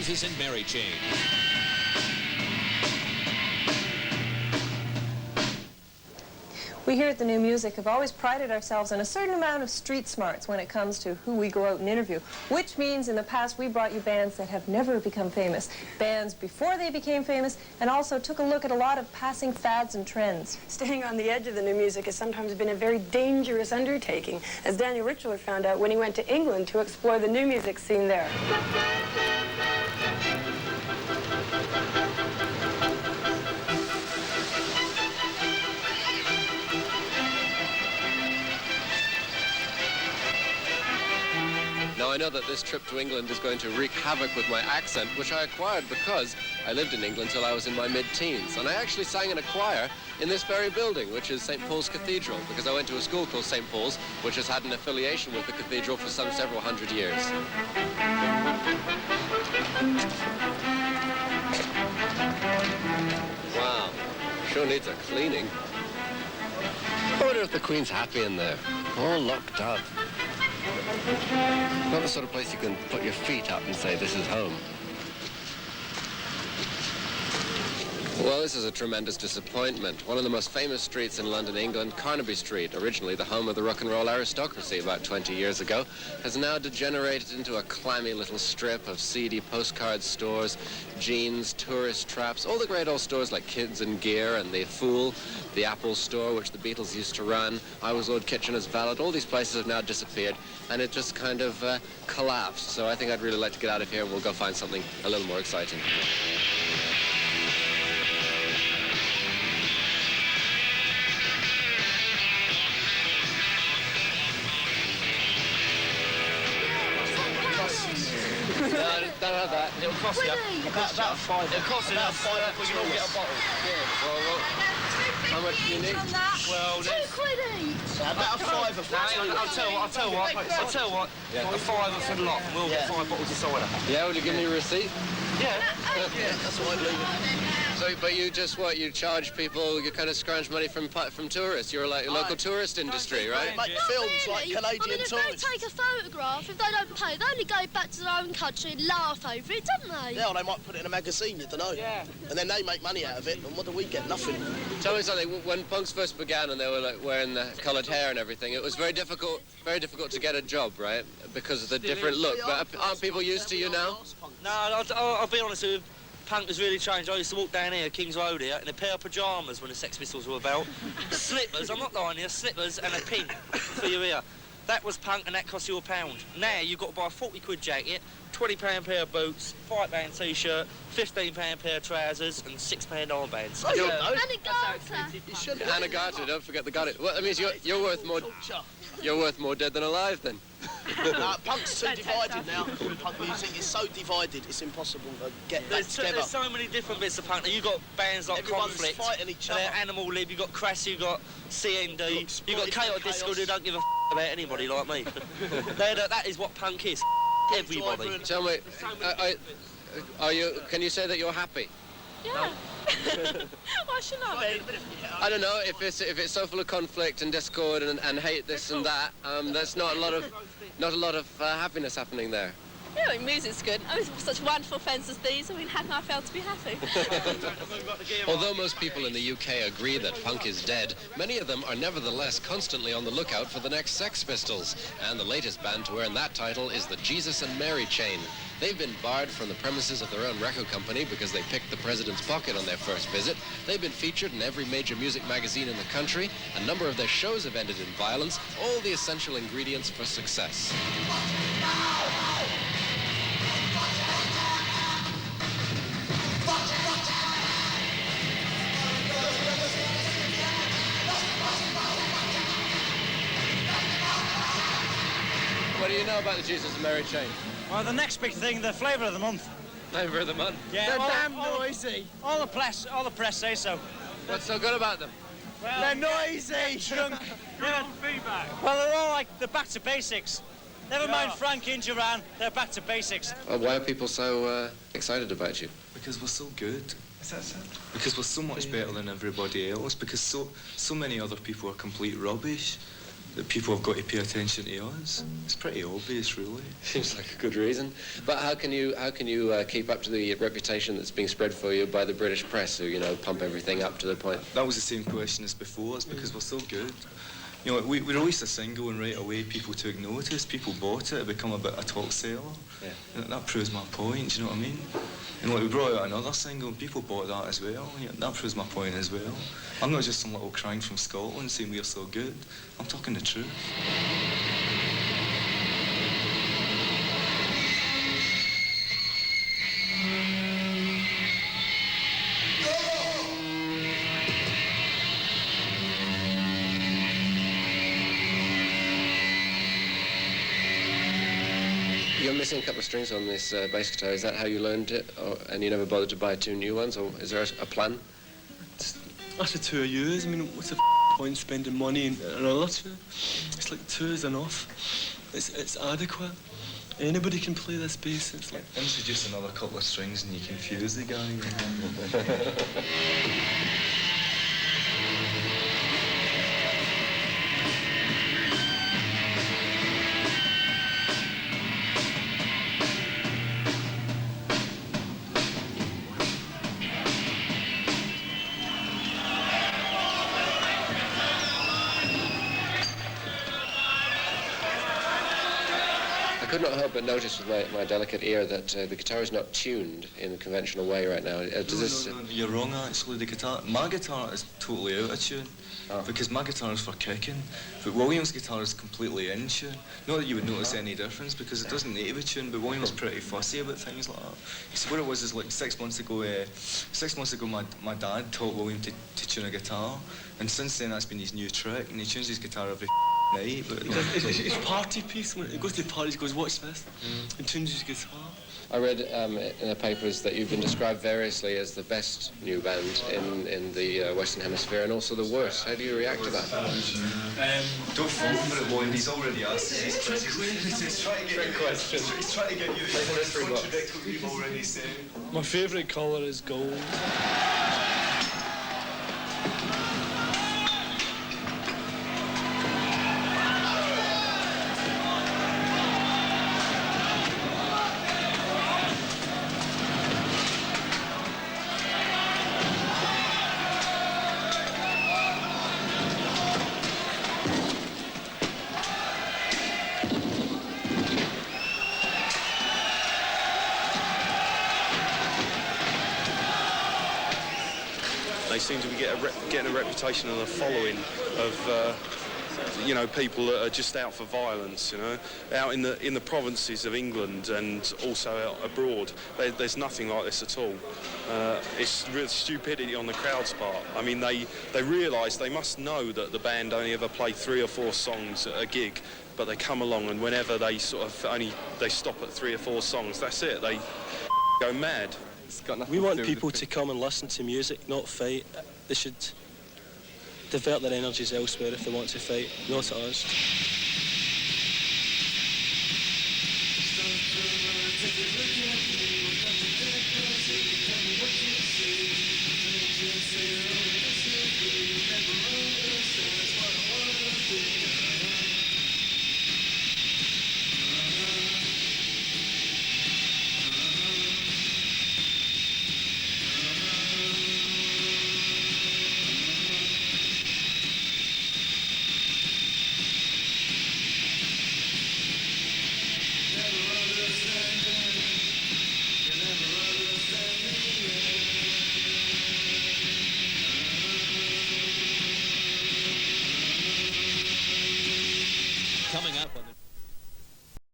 Jesus and Mary chain. We here at the New Music have always prided ourselves on a certain amount of street smarts when it comes to who we go out and interview, which means in the past we brought you bands that have never become famous, bands before they became famous, and also took a look at a lot of passing fads and trends. Staying on the edge of the new music has sometimes been a very dangerous undertaking, as Daniel Richler found out when he went to England to explore the new music scene there. Now, I know that this trip to England is going to wreak havoc with my accent, which I acquired because I lived in England till I was in my mid-teens. And I actually sang in a choir in this very building, which is St. Paul's Cathedral, because I went to a school called St. Paul's, which has had an affiliation with the cathedral for some several hundred years. Wow, sure needs a cleaning. I wonder if the Queen's happy in there, all locked up. Not the sort of place you can put your feet up and say, this is home. Well, this is a tremendous disappointment. One of the most famous streets in London, England, Carnaby Street, originally the home of the rock and roll aristocracy about 20 years ago, has now degenerated into a clammy little strip of seedy postcard stores, jeans, tourist traps, all the great old stores like Kids and Gear and The Fool, the Apple store, which the Beatles used to run, I Was Lord Kitchener's Valet. All these places have now disappeared, and it just kind of collapsed. So I think I'd really like to get out of here, and we'll go find something a little more exciting. Don't have that. It'll cost you about five. It'll cost you about five because you all get a bottle. Yeah, well, how much do you need? Well, £2 each. About a fiver. I'll tell you what. Yeah. A fiver for the lot. We'll get 5 bottles of cider. Yeah, will you give me a receipt? Yeah. Yeah, that's what I believe. So, but you just what? You charge people, you kind of scrounge money from tourists. You're like a local tourist industry, right? Make films like Canadian if tourists. they take a photograph, if they don't pay, they only go back to their own country and laugh over it, don't they? Yeah, or they might put it in a magazine, you don't know. Yeah. And then they make money out of it, and what do we get? Nothing. Tell me something. When punks first began and they were like wearing the coloured hair and everything, it was very difficult to get a job, right? Because of the different look. But aren't people used to you now? No, I'll be honest with you. Punk has really changed. I used to walk down here, King's Road here, in a pair of pyjamas when the Sex Pistols were about. Slippers, I'm not lying here, slippers and a pin for your ear. That was punk and that cost you £1. Now you've got to buy a 40 quid jacket, £20 pair of boots, £5 t-shirt, £15 pair of trousers and £6 armbands. Oh, yeah. And a garter. And a garter, don't forget the garter. Well, that means you're worth more. You're worth more dead than alive, then. Punk's too divided now. Punk music is so divided, it's impossible to get back together. There's so many different bits of punk. You've got bands like Everyone's Conflict, fighting each other. Animal Lib, you've got Crass, you've got CND, you've got Chaos Disco who don't give a about anybody like me. That is what punk is. Everybody. Tell me, can you say that you're happy? Yeah. Why shouldn't I be? I don't know, if it's so full of conflict and discord and hate this and that, there's not a lot of happiness happening there. Yeah, I mean, music's good. I mean, such wonderful friends as these. I mean, how can I fail to be happy? Although most people in the UK agree that punk is dead, many of them are nevertheless constantly on the lookout for the next Sex Pistols. And the latest band to earn that title is the Jesus and Mary chain. They've been barred from the premises of their own record company because they picked the president's pocket on their first visit. They've been featured in every major music magazine in the country. A number of their shows have ended in violence. All the essential ingredients for success. What do you know about the Jesus and Mary chain? Well, the next big thing, the flavour of the month. Flavour of the month? Yeah, they're damn noisy. All the press say so. What's so good about them? Well, they're noisy. Drunk. Feedback. Well, they're all like, they're back to basics. Never mind Frank and Duran, they're back to basics. Why are people so excited about you? Because we're so good. Is that so? Because we're so much better than everybody else. Because so many other people are complete rubbish. that people have got to pay attention to us. It's pretty obvious, really. Seems like a good reason. But how can you keep up to the reputation that's being spread for you by the British press, who, you know, pump everything up to the point? That was the same question as before. It's because we're so good. You know, we released a single and right away people took notice, people bought it, it became a bit of a top seller. Yeah. And that proves my point, do you know what I mean? And like, we brought out another single and people bought that as well. Yeah, that proves my point as well. I'm not just some little crank from Scotland saying we're so good. I'm talking the truth. You're missing a couple of strings on this bass guitar. Is that how you learned it? And you never bothered to buy 2 new ones? Or is there a plan? After 2 years, I mean, what's the point spending money and all that? It's like 2 is enough. It's adequate. Anybody can play this bass. It's like... Introduce another couple of strings and you confuse the guy. I could not help but notice with my delicate ear that the guitar is not tuned in the conventional way right now. No, you're wrong actually. My guitar is totally out of tune because my guitar is for kicking, but William's guitar is completely in tune. Not that you would notice any difference because it doesn't need to be tuned, but William's pretty fussy about things like that. You see, what it was is like 6 months ago, my dad taught William to tune a guitar, and since then that's been his new trick, and he tunes his guitar every night. But it's party piece. When he goes to parties, he goes, watch this, and tunes his guitar. I read in the papers that you've been described variously as the best new band in the Western Hemisphere and also the worst. How do you react to that? Don't fall for it, William. He's already asked. He's trying to get you. He's trying to get you to contradict what you've already said. My favourite colour is gold. They seem to be getting a reputation and a following of, you know, people that are just out for violence, you know, out in the provinces of England and also out abroad. There's nothing like this at all. It's real stupidity on the crowd's part. I mean, they realise they must know that the band only ever play 3 or 4 songs at a gig, but they come along and whenever they sort of they stop at 3 or 4 songs, that's it. They go mad. We want people to come and listen to music, not fight. They should divert their energies elsewhere if they want to fight, not at us. Coming